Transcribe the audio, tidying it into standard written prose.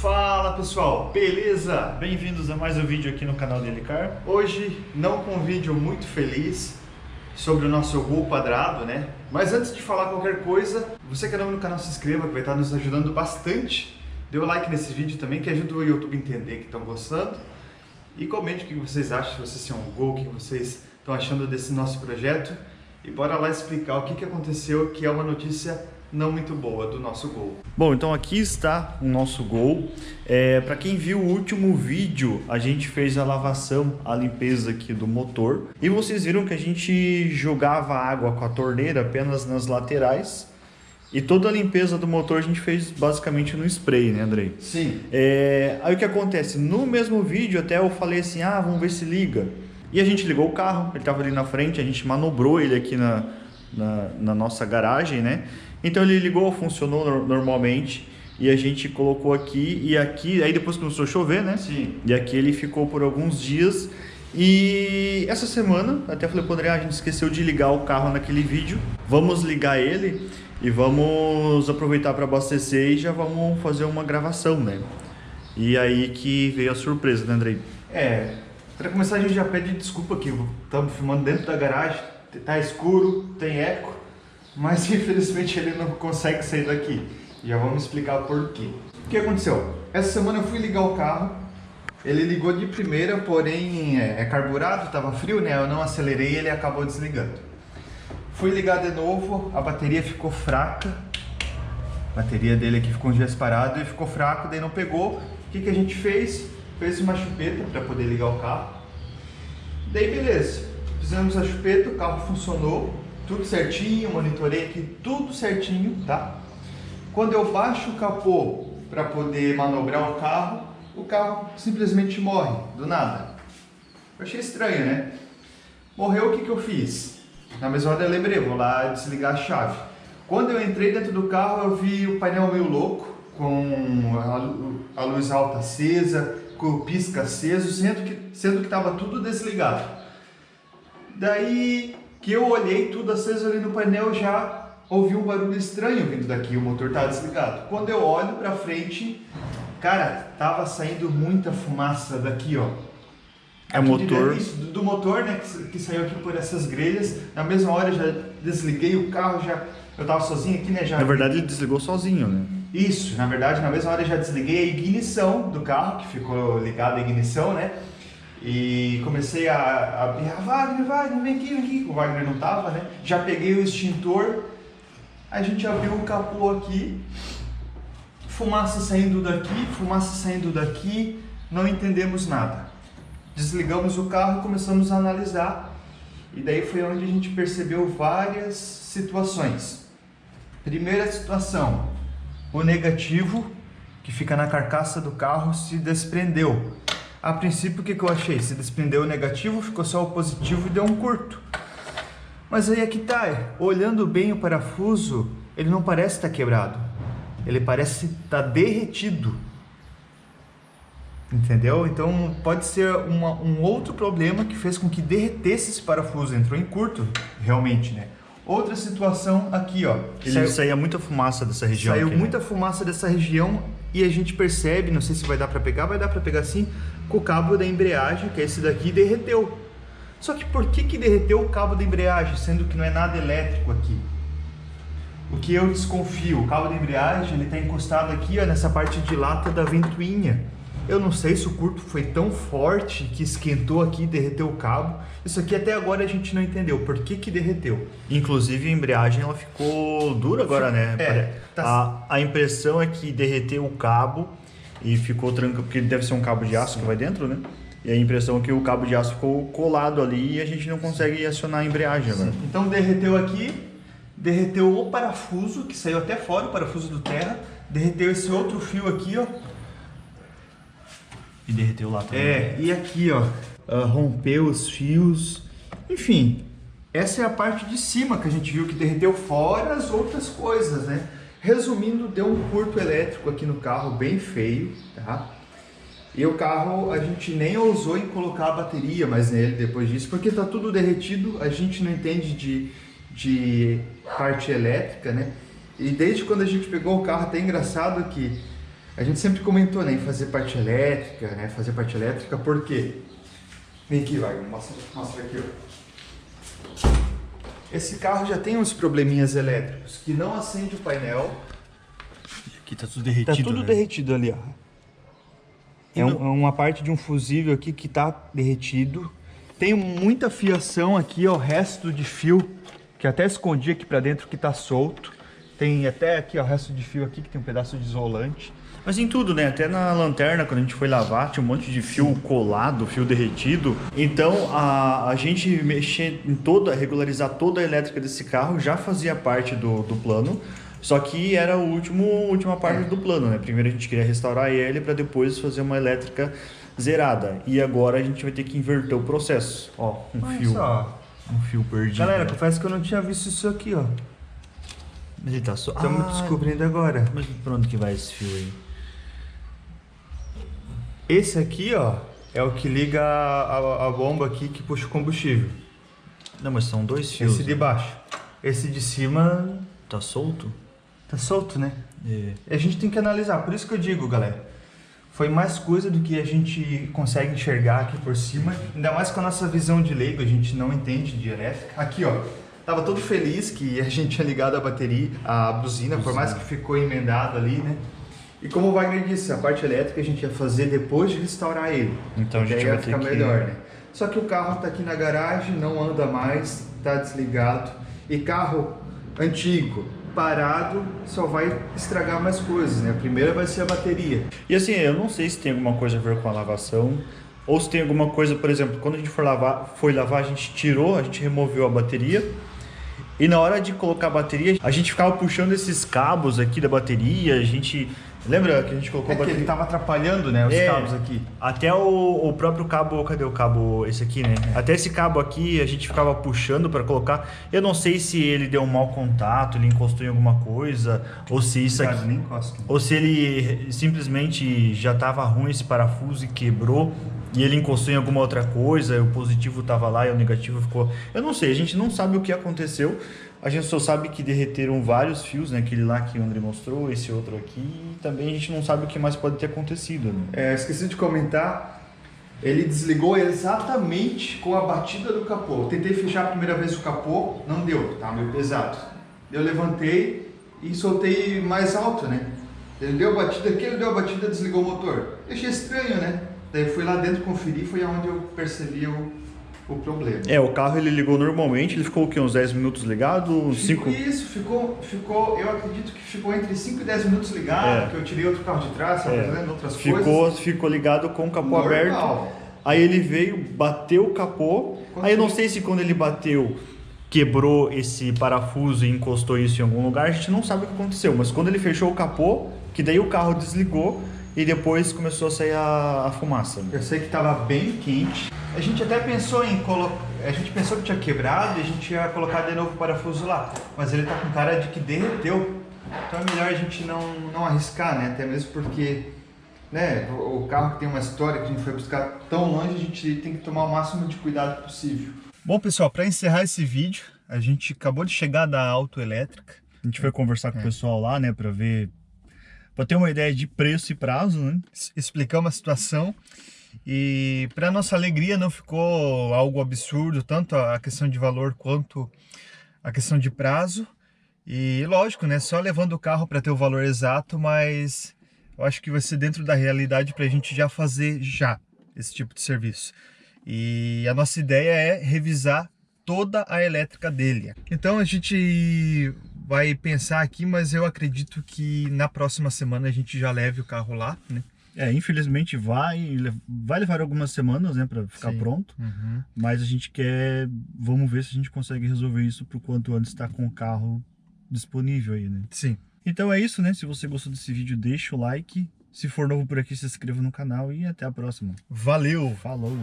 Fala pessoal, beleza? Bem-vindos a mais um vídeo aqui no canal da Helicar. Hoje não com um vídeo muito feliz sobre o nosso Gol quadrado, né? Mas antes de falar qualquer coisa, você que é novo no canal, se inscreva, que vai estar nos ajudando bastante. Dê o like nesse vídeo também, que ajuda o YouTube a entender que estão gostando. E comente o que vocês acham, se vocês são um Gol, o que vocês estão achando desse nosso projeto. E bora lá explicar o que aconteceu, que é uma notícia não muito boa do nosso Gol. Bom, então aqui está o nosso Gol. Para quem viu o último vídeo, a gente fez a lavação, a limpeza aqui do motor. E vocês viram que a gente jogava água com a torneira apenas nas laterais. E toda a limpeza do motor a gente fez basicamente no spray, né, Andrei? Sim. Aí o que acontece? No mesmo vídeo até eu falei assim, vamos ver se liga. E a gente ligou o carro, ele estava ali na frente, a gente manobrou ele aqui na nossa garagem, né? Então ele ligou, funcionou normalmente e a gente colocou aqui e aqui, aí depois começou a chover, né? Sim. E aqui ele ficou por alguns dias e essa semana, até falei pro André, a gente esqueceu de ligar o carro naquele vídeo, vamos ligar ele e vamos aproveitar para abastecer e já vamos fazer uma gravação, né? E aí que veio a surpresa, né, Andrei? Para começar a gente já pede desculpa aqui, estamos filmando dentro da garagem, tá escuro, tem eco, mas infelizmente ele não consegue sair daqui. Já vamos explicar por quê. O que aconteceu? Essa semana eu fui ligar o carro, ele ligou de primeira, porém é carburado, estava frio, né? Eu não acelerei e ele acabou desligando. Fui ligar de novo, a bateria ficou fraca, a bateria dele aqui ficou um dia parado e ficou fraco, daí não pegou. O que a gente fez? Fez uma chupeta para poder ligar o carro. Daí beleza, fizemos a chupeta, o carro funcionou, tudo certinho, monitorei aqui tudo certinho, tá? Quando eu baixo o capô para poder manobrar o carro simplesmente morre, do nada. Eu achei estranho, né? Morreu, o que eu fiz? Na mesma hora eu lembrei, vou lá desligar a chave. Quando eu entrei dentro do carro, eu vi o painel meio louco, com a luz alta acesa, com o pisca aceso, sendo que estava tudo desligado. Daí que eu olhei tudo aceso ali no painel, já ouvi um barulho estranho vindo daqui, o motor estava desligado. Quando eu olho para frente, cara, tava saindo muita fumaça daqui, ó. É o motor do motor, né, que saiu aqui por essas grelhas. Na mesma hora eu já desliguei o carro, eu tava sozinho aqui, né? Na verdade ele desligou sozinho, né? Isso, na verdade, na mesma hora eu já desliguei a ignição do carro, que ficou ligada a ignição, né? E comecei a abrir, Wagner, vem aqui, o Wagner não tava, né? Já peguei o extintor, a gente abriu o capô aqui, fumaça saindo daqui, não entendemos nada. Desligamos o carro e começamos a analisar, e daí foi onde a gente percebeu várias situações. Primeira situação, o negativo, que fica na carcaça do carro, se desprendeu. A princípio, o que eu achei? Se desprendeu o negativo, ficou só o positivo e deu um curto. Mas aí aqui tá, olhando bem o parafuso, ele não parece estar quebrado. Ele parece estar derretido. Entendeu? Então pode ser um outro problema que fez com que derretesse esse parafuso. Entrou em curto, realmente, né? Outra situação aqui, ó. Saía muita fumaça dessa região. Saiu aqui, muita fumaça dessa região e a gente percebe, não sei se vai dar para pegar sim, que o cabo da embreagem, que é esse daqui, derreteu. Só que por que derreteu o cabo da embreagem, sendo que não é nada elétrico aqui? O que eu desconfio, o cabo da embreagem, ele está encostado aqui, ó, nessa parte de lata da ventoinha. Eu não sei se o curto foi tão forte que esquentou aqui e derreteu o cabo. Isso aqui até agora a gente não entendeu por que derreteu. Inclusive a embreagem ela ficou dura agora, né? A impressão é que derreteu o cabo e ficou trancado, porque deve ser um cabo de aço que vai dentro, né? E a impressão é que o cabo de aço ficou colado ali e a gente não consegue acionar a embreagem agora. Então derreteu aqui, derreteu o parafuso, que saiu até fora, o parafuso do terra, derreteu esse outro fio aqui, ó. E derreteu lá também. E aqui, ó, rompeu os fios. Enfim, essa é a parte de cima que a gente viu que derreteu, fora as outras coisas, né? Resumindo, deu um curto elétrico aqui no carro, bem feio, tá? E o carro, a gente nem ousou em colocar a bateria mais nele depois disso, porque tá tudo derretido, a gente não entende de parte elétrica, né? E desde quando a gente pegou o carro, até engraçado que A gente sempre comentou, né, em fazer parte elétrica, né? Fazer parte elétrica, por quê? Vem aqui, vai, mostra aqui, ó. Esse carro já tem uns probleminhas elétricos, que não acende o painel. Aqui tá tudo derretido. Tá tudo derretido ali, ó. É uma parte de um fusível aqui que tá derretido. Tem muita fiação aqui, ó, o resto de fio, que até escondi aqui pra dentro, que tá solto. Tem até aqui, ó, o resto de fio aqui, que tem um pedaço de isolante. Mas em tudo, né? Até na lanterna, quando a gente foi lavar, tinha um monte de fio colado, fio derretido. Então, a gente mexer em regularizar toda a elétrica desse carro já fazia parte do plano. Só que era a última parte do plano, né? Primeiro a gente queria restaurar ele para depois fazer uma elétrica zerada. E agora a gente vai ter que inverter o processo. Ó, um fio perdido. Galera, confesso que eu não tinha visto isso aqui, ó. Mas ele tá só... Estamos descobrindo agora. Mas pra onde que vai esse fio aí? Esse aqui, ó, é o que liga a bomba aqui que puxa o combustível. Não, mas são dois fios. Esse de baixo. Esse de cima... Tá solto? Tá solto, né? É. A gente tem que analisar, por isso que eu digo, galera. Foi mais coisa do que a gente consegue enxergar aqui por cima. Ainda mais com a nossa visão de leigo, a gente não entende de elétrica. Aqui, ó, tava todo feliz que a gente tinha ligado a bateria, a buzina, por mais que ficou emendado ali, né? E como o Wagner disse, a parte elétrica a gente ia fazer depois de restaurar ele. Então a gente ia vai ficar ter melhor, né? Só que o carro tá aqui na garagem, não anda mais, tá desligado. E carro antigo, parado, só vai estragar mais coisas, né? A primeira vai ser a bateria. E assim, eu não sei se tem alguma coisa a ver com a lavação, ou se tem alguma coisa, por exemplo, quando a gente foi lavar, a gente removeu a bateria, e na hora de colocar a bateria, a gente ficava puxando esses cabos aqui da bateria, lembra que a gente colocou a bateria? Que ele tava atrapalhando, né, os cabos aqui. Até o próprio cabo, cadê o cabo? Esse aqui, né? Até esse cabo aqui a gente ficava puxando para colocar. Eu não sei se ele deu um mau contato, ele encostou em alguma coisa, ou se isso aqui, nem encosta. ou se ele simplesmente já tava ruim esse parafuso e quebrou. E ele encostou em alguma outra coisa, o positivo tava lá e o negativo ficou... Eu não sei, a gente não sabe o que aconteceu. A gente só sabe que derreteram vários fios, né? Aquele lá que o André mostrou, esse outro aqui. E também a gente não sabe o que mais pode ter acontecido, né? Esqueci de comentar, ele desligou exatamente com a batida do capô. Eu tentei fechar a primeira vez o capô, não deu, tá meio pesado. Eu levantei e soltei mais alto, né? Ele deu a batida aqui, ele deu a batida, desligou o motor. Achei estranho, né? Daí fui lá dentro conferir, foi onde eu percebi o problema. O carro ele ligou normalmente, ele ficou o quê? Uns 10 minutos ligado? Uns 5? Isso, ficou, eu acredito que ficou entre 5 e 10 minutos ligado, que eu tirei outro carro de trás, fazendo outras coisas. Ficou ligado com o capô Normal. aberto. Aí ele veio, bateu o capô. Aí eu não sei se quando ele bateu, quebrou esse parafuso e encostou isso em algum lugar, a gente não sabe o que aconteceu. Mas quando ele fechou o capô, que daí o carro desligou, e depois começou a sair a fumaça. Eu sei que estava bem quente. A gente até pensou em colocar... A gente pensou que tinha quebrado e a gente ia colocar de novo o parafuso lá. Mas ele tá com cara de que derreteu. Então é melhor a gente não arriscar, né? Até mesmo porque, né, o carro que tem uma história que a gente foi buscar tão longe, a gente tem que tomar o máximo de cuidado possível. Bom, pessoal, para encerrar esse vídeo, a gente acabou de chegar da autoelétrica. A gente foi conversar com o pessoal lá, né, para ver... Para ter uma ideia de preço e prazo, né? Explicamos a situação e, para nossa alegria, não ficou algo absurdo, tanto a questão de valor quanto a questão de prazo. E lógico, né? Só levando o carro para ter o valor exato, mas eu acho que vai ser dentro da realidade para a gente já fazer esse tipo de serviço. E a nossa ideia é revisar toda a elétrica dele. Então a gente vai pensar aqui, mas eu acredito que na próxima semana a gente já leve o carro lá, né? Infelizmente vai levar algumas semanas, né, para ficar pronto. Mas a gente vamos ver se a gente consegue resolver isso por quanto antes está com o carro disponível aí, né? Sim. Então é isso, né? Se você gostou desse vídeo, deixa o like. Se for novo por aqui, se inscreva no canal e até a próxima. Valeu! Falou!